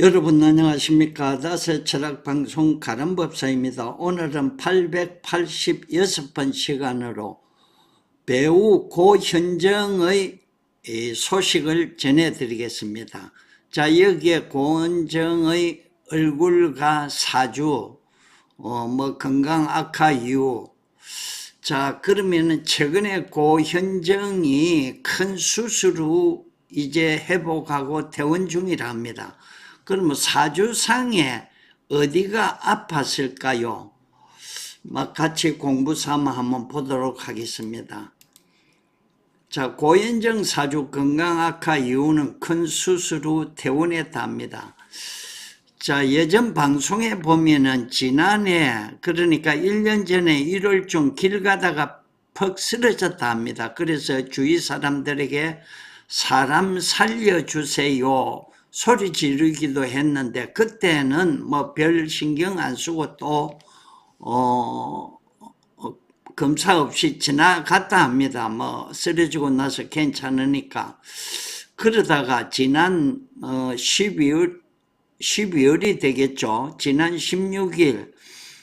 여러분 안녕하십니까. 다세 철학방송 가람법사입니다. 오늘은 886번 시간으로 배우 고현정의 소식을 전해드리겠습니다. 자, 여기에 고현정의 얼굴과 사주, 건강 악화 이유. 자, 그러면은 최근에 고현정이 큰 수술 후 이제 회복하고 퇴원 중이라 합니다. 그러면 사주상에 어디가 아팠을까요? 같이 공부 삼아 한번 보도록 하겠습니다. 자, 고현정 사주 건강 악화 이유는 큰 수술 후 퇴원했다 합니다. 자, 예전 방송에 보면은 지난해, 그러니까 1년 전에 1월 중 길 가다가 퍽 쓰러졌다 합니다. 그래서 주위 사람들에게 사람 살려주세요 소리 지르기도 했는데, 그때는 뭐 별 신경 안 쓰고 또 검사 없이 지나갔다 합니다. 뭐 쓰러지고 나서 괜찮으니까. 그러다가 지난 12월이 되겠죠. 지난 16일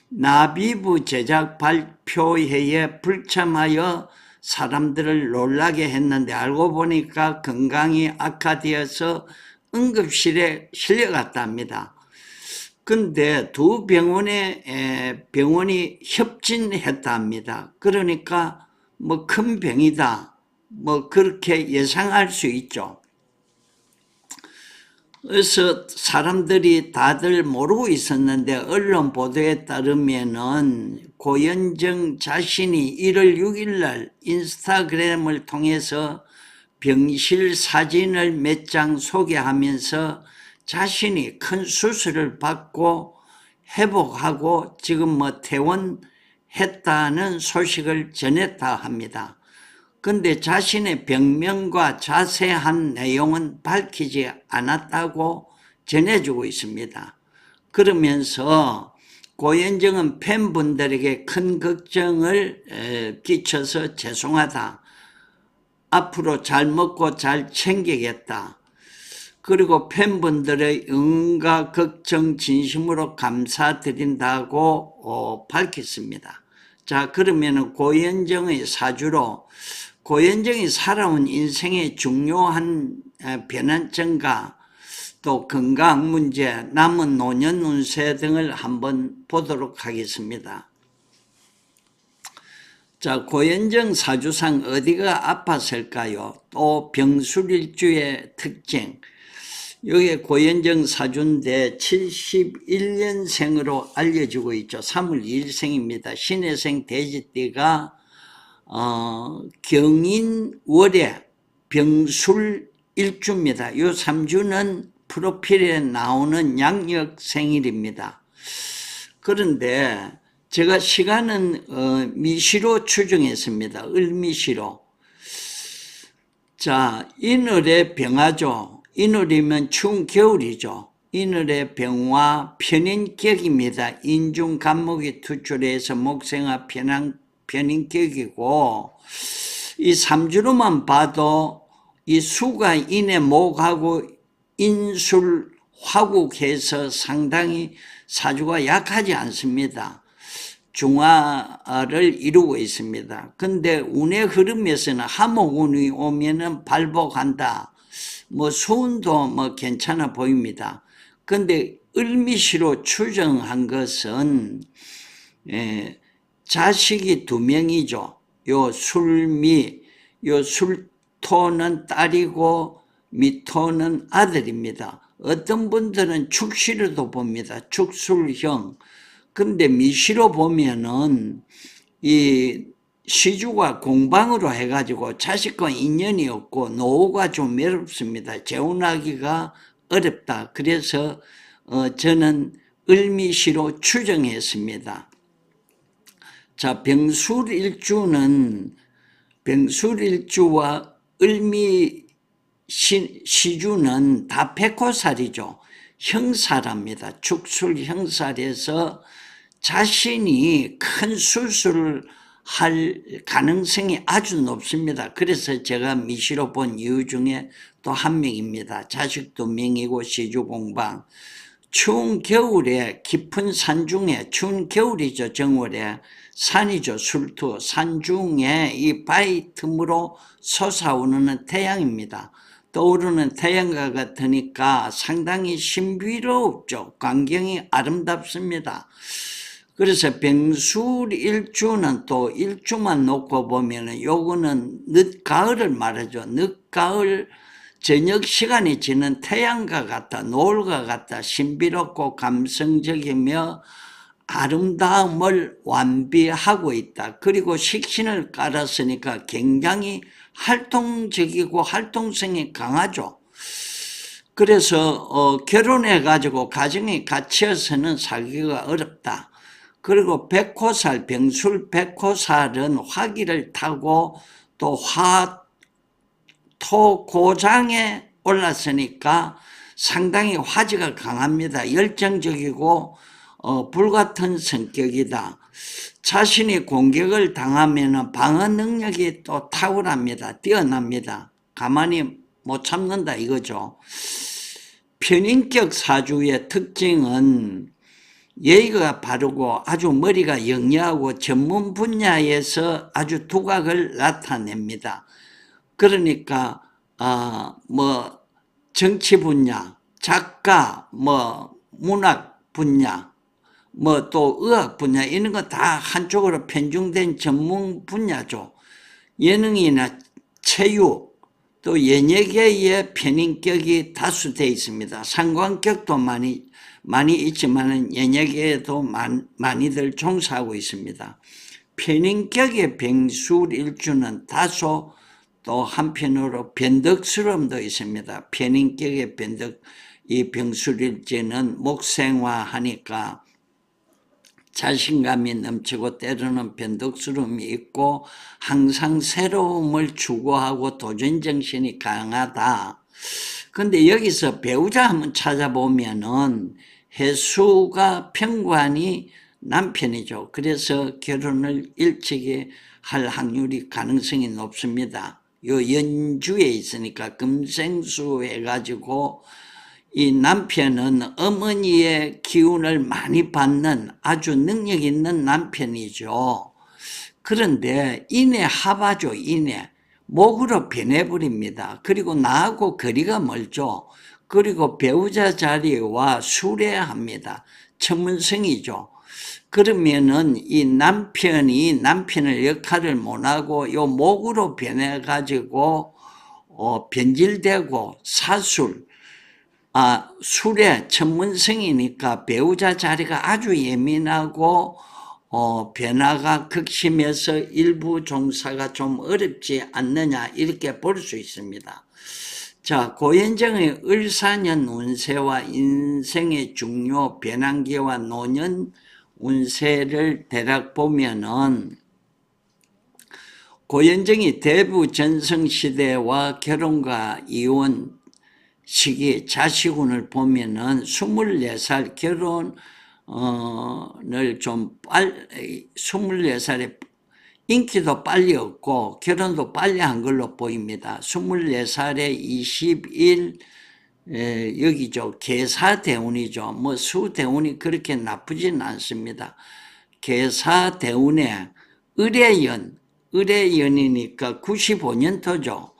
나비부 제작 발표회에 불참하여 사람들을 놀라게 했는데, 알고 보니까 건강이 악화되어서 응급실에 실려갔다 합니다. 근데 두 병원이 협진했다 합니다. 그러니까 뭐 큰 병이다, 뭐 그렇게 예상할 수 있죠. 그래서 사람들이 다들 모르고 있었는데, 언론 보도에 따르면은 고현정 자신이 1월 6일 날 인스타그램을 통해서 병실 사진을 몇 장 소개하면서 자신이 큰 수술을 받고 회복하고 지금 뭐 퇴원했다는 소식을 전했다 합니다. 근데 자신의 병명과 자세한 내용은 밝히지 않았다고 전해주고 있습니다. 그러면서 고현정은 팬분들에게 큰 걱정을 끼쳐서 죄송하다, 앞으로 잘 먹고 잘 챙기겠다, 그리고 팬분들의 응원과 걱정 진심으로 감사드린다고 밝혔습니다. 자, 그러면 고현정의 사주로 고현정이 살아온 인생의 중요한 변환점과 또 건강 문제, 남은 노년 운세 등을 한번 보도록 하겠습니다. 자, 고현정 사주상 어디가 아팠을까요? 또 병술일주의 특징. 여기에 고현정 사주인데 71년생으로 알려지고 있죠. 3월 2일생입니다. 신해생 돼지띠가 경인월에 병술일주입니다. 이 3주는 프로필에 나오는 양력생일입니다. 그런데 제가 시간은 미시로 추정했습니다. 을미시로. 자, 인월의 병화죠. 인월이면 추운 겨울이죠. 인월의 병화 편인격입니다. 인중간목이 투출해서 목생화 편인격이고, 이 3주로만 봐도 이 수가 인의 목하고 인술 화국해서 상당히 사주가 약하지 않습니다. 중화를 이루고 있습니다. 근데 운의 흐름에서는 하목운이 오면은 발복한다, 뭐 수운도 뭐 괜찮아 보입니다. 근데 을미시로 추정한 것은 자식이 2명이죠. 요 술미, 요 술토는 딸이고 미토는 아들입니다. 어떤 분들은 축시로도 봅니다. 축술형. 근데 미시로 보면은 이 시주가 공방으로 해가지고 자식과 인연이 없고 노후가 좀 외롭습니다. 재혼하기가 어렵다. 그래서 저는 을미시로 추정했습니다. 자, 병술일주와 을미시주는 다 백호살이죠. 형살합니다. 축술 형살에서 자신이 큰 수술을 할 가능성이 아주 높습니다. 그래서 제가 미시로 본 이유 중에 또 한 명입니다. 자식도 명이고 시주공방. 추운 겨울에 깊은 산중에, 추운 겨울이죠, 정월에. 산이죠, 술투. 산중에 이 바위 틈으로 솟아오르는 태양입니다. 떠오르는 태양과 같으니까 상당히 신비롭죠. 광경이 아름답습니다. 그래서 병술일주는 또 일주만 놓고 보면은 요거는 늦가을을 말하죠. 늦가을 저녁 시간이 지는 태양과 같다, 노을과 같다, 신비롭고 감성적이며 아름다움을 완비하고 있다. 그리고 식신을 깔았으니까 굉장히 활동적이고 활동성이 강하죠. 그래서 결혼해가지고 가정이 갇혀서는 살기가 어렵다. 그리고 백호살, 병술 백호살은 화기를 타고 또 토고장에 올랐으니까 상당히 화기가 강합니다. 열정적이고 불같은 성격이다. 자신이 공격을 당하면 방어 능력이 또 탁월합니다. 뛰어납니다. 가만히 못 참는다 이거죠. 편인격 사주의 특징은 예의가 바르고 아주 머리가 영리하고 전문 분야에서 아주 두각을 나타냅니다. 그러니까 뭐 정치 분야, 작가, 뭐 문학 분야, 뭐 또 의학 분야 이런 거 다 한쪽으로 편중된 전문 분야죠. 예능이나 체육, 또 연예계의 편인격이 다수되어 있습니다. 상관격도 많이 있지만 연예계에도 많이들 종사하고 있습니다. 편인격의 병술일주는 다소 또 한편으로 변덕스러움도 있습니다. 편인격의 이 병술일주는 목생화하니까 자신감이 넘치고 때로는 변덕스러움이 있고 항상 새로움을 추구하고 도전정신이 강하다. 근데 여기서 배우자 한번 찾아보면은 해수가 편관이 남편이죠. 그래서 결혼을 일찍이 할 확률이 가능성이 높습니다. 요 연주에 있으니까 금생수 해가지고 이 남편은 어머니의 기운을 많이 받는 아주 능력 있는 남편이죠. 그런데 인해 합하죠. 인해. 목으로 변해버립니다. 그리고 나하고 거리가 멀죠. 그리고 배우자 자리와 수레합니다. 천문성이죠. 그러면은 이 남편이 남편의 역할을 못하고 요 목으로 변해가지고 변질되고 사술, 술의 천문성이니까 배우자 자리가 아주 예민하고 변화가 극심해서 일부 종사가 좀 어렵지 않느냐 이렇게 볼 수 있습니다. 자, 고현정의 을사년 운세와 인생의 중요 변환기와 노년 운세를 대략 보면은 고현정이 대부 전성시대와 결혼과 이혼 시기 자식운을 보면은 24살 결혼을 좀 24살에 인기도 빨리 얻고 결혼도 빨리 한 걸로 보입니다. 24살에 20일 여기죠. 계사대운이죠. 뭐 수대운이 그렇게 나쁘진 않습니다. 계사대운에 을해연이니까 95년도죠.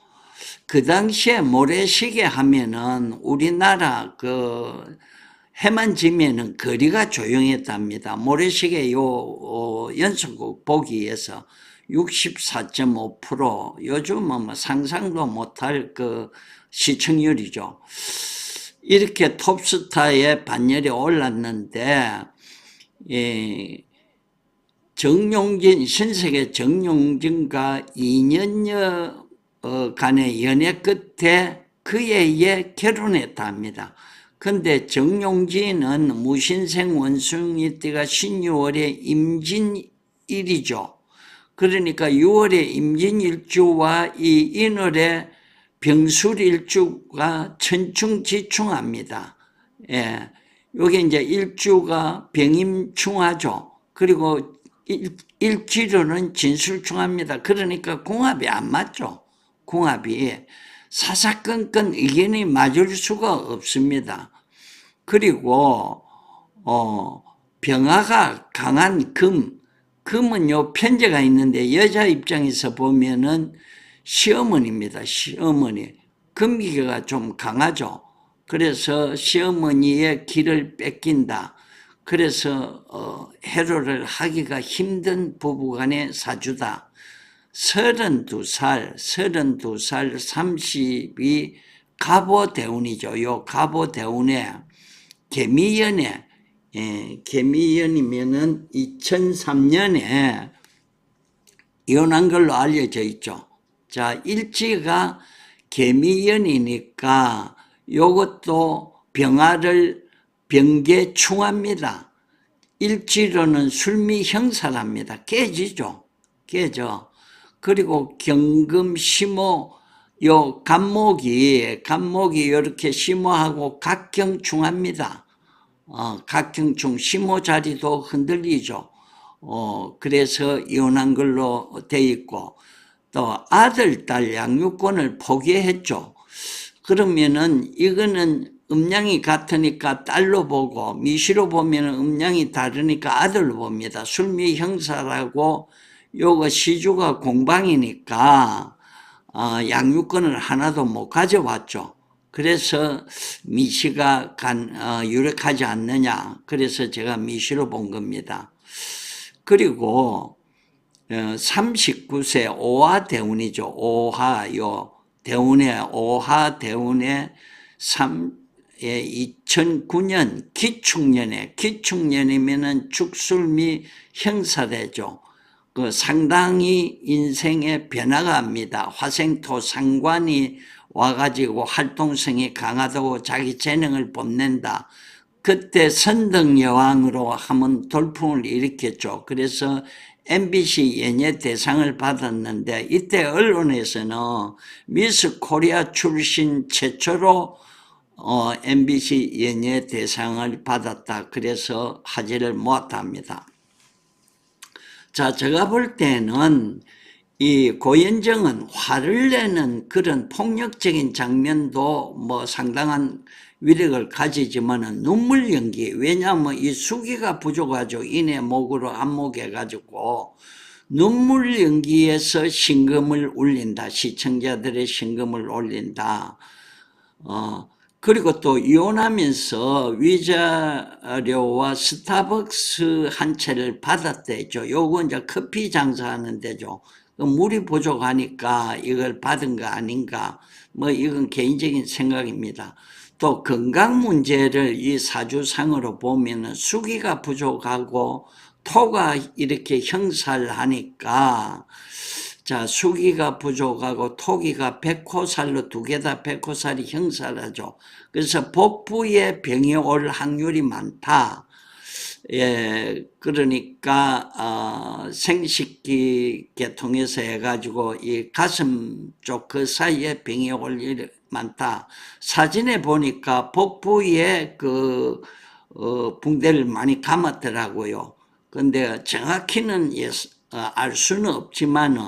그 당시에 모래시계 하면은 우리나라 해만 지면은 거리가 조용했답니다. 모래시계 연속곡 보기 위해서 64.5% 요즘은 뭐 상상도 못할 시청률이죠. 이렇게 톱스타의 반열에 올랐는데, 신세계 정용진과 2년여 간의 연애 끝에 그에 의해 결혼했답니다. 근데 정용진은 무신생 원숭이띠가 신유월의 임진일이죠. 그러니까 6월에 임진일주와 이 인월의 병술일주가 천충지충합니다. 예. 요게 이제 일주가 병임충하죠. 그리고 일지로는 진술중합니다. 그러니까 궁합이 안 맞죠. 궁합이 사사건건 의견이 맞을 수가 없습니다. 그리고 병화가 강한 금은요 편제가 있는데 여자 입장에서 보면은 시어머니입니다. 시어머니. 금기가 좀 강하죠. 그래서 시어머니의 길을 뺏긴다. 그래서 해로를 하기가 힘든 부부간의 사주다. 32살 30이 갑오대운이죠. 요 갑오대운에 개미연에 개미연이면은 2003년에 이혼한 걸로 알려져 있죠. 자, 일지가 개미연이니까 요것도 병화를 병계충합니다. 일지로는 술미 형살합니다. 깨지죠. 깨져. 그리고 경금시모 요 간목이 이렇게 시모하고 각경충합니다. 각경충 시모 자리도 흔들리죠. 그래서 이혼한 걸로 돼 있고 또 아들, 딸 양육권을 포기했죠. 그러면은 이거는 음양이 같으니까 딸로 보고 미시로 보면 음양이 다르니까 아들로 봅니다. 술미 형사라고 요거 시주가 공방이니까 양육권을 하나도 못 가져왔죠. 그래서 미시가 유력하지 않느냐. 그래서 제가 미시로 본 겁니다. 그리고 39세 오하대운이죠. 오하요. 오하대운에 2009년 기축년이면은 죽술미 형사되죠. 상당히 인생에 변화가 합니다. 화생토 상관이 와가지고 활동성이 강하다고 자기 재능을 뽐낸다. 그때 선덕여왕으로 한번 돌풍을 일으켰죠. 그래서 MBC 연예 대상을 받았는데 이때 언론에서는 미스 코리아 출신 최초로 MBC 연예 대상을 받았다. 그래서 화제를 모았다 합니다. 자, 제가 볼 때는 이 고현정은 화를 내는 그런 폭력적인 장면도 뭐 상당한 위력을 가지지만은 눈물 연기, 왜냐하면 이 수기가 부족하죠. 인의 목으로 안목해가지고 눈물 연기에서 신금을 울린다. 시청자들의 신금을 올린다. 그리고 또 이혼하면서 위자료와 스타벅스 한 채를 받았대죠. 요거 이제 커피 장사하는 데죠. 물이 부족하니까 이걸 받은 거 아닌가. 뭐 이건 개인적인 생각입니다. 또 건강 문제를 이 사주상으로 보면은 수기가 부족하고 토가 이렇게 형살을 하니까 자, 수기가 부족하고 토기가 백호살로 두 개 다 백호살이 형살하죠. 그래서 복부에 병이 올 확률이 많다. 예, 그러니까 생식기 계통에서 해가지고 이 가슴 쪽 그 사이에 병이 올 일이 많다. 사진에 보니까 복부에 그 붕대를 많이 감았더라고요. 근데 정확히는 알 수는 없지만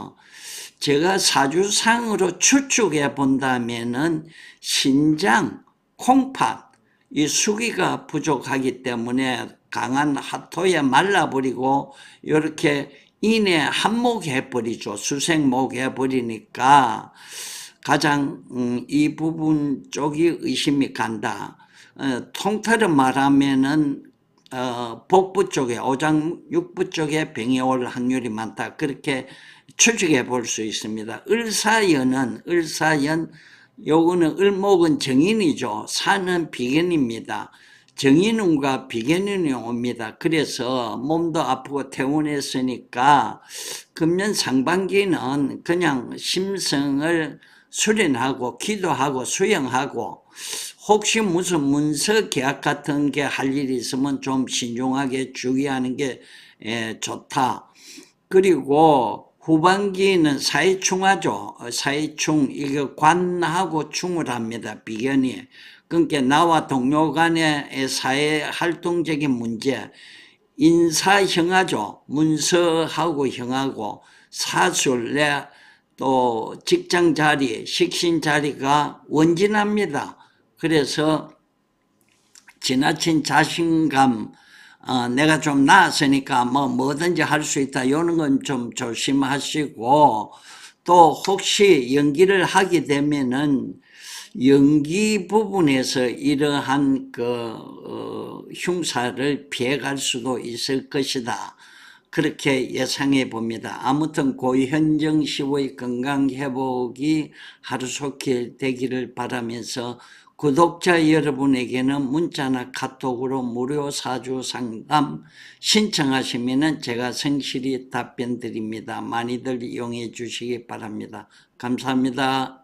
제가 사주상으로 추측해 본다면은 신장, 콩팥, 이 수기가 부족하기 때문에 강한 하토에 말라버리고 이렇게 인에 한목해버리죠. 수생목해버리니까 가장 이 부분 쪽이 의심이 간다. 통틀어 말하면은 복부 쪽에 오장육부 쪽에 병이 올 확률이 많다. 그렇게 추측해 볼 수 있습니다. 을사연 요거는 을목은 정인이죠. 사는 비견입니다. 정인운과 비견운이 옵니다. 그래서 몸도 아프고 퇴원했으니까 금년 상반기는 그냥 심성을 수련하고 기도하고 수영하고 혹시 무슨 문서 계약 같은 게 할 일이 있으면 좀 신중하게 주의하는 게 좋다. 그리고 후반기는 사이충하죠. 사이충, 이거 관하고 충을 합니다. 비견이. 그러니까 나와 동료 간의 사회 활동적인 문제, 인사 형하죠. 문서하고 형하고 사술, 또 직장 자리, 식신 자리가 원진합니다. 그래서 지나친 자신감, 내가 좀 나았으니까 뭐든지 할 수 있다. 이런 건 좀 조심하시고, 또 혹시 연기를 하게 되면은 연기 부분에서 이러한 흉사를 피해갈 수도 있을 것이다. 그렇게 예상해 봅니다. 아무튼 고현정 씨의 건강 회복이 하루속히 되기를 바라면서 구독자 여러분에게는 문자나 카톡으로 무료 사주 상담 신청하시면 제가 성실히 답변 드립니다. 많이들 이용해 주시기 바랍니다. 감사합니다.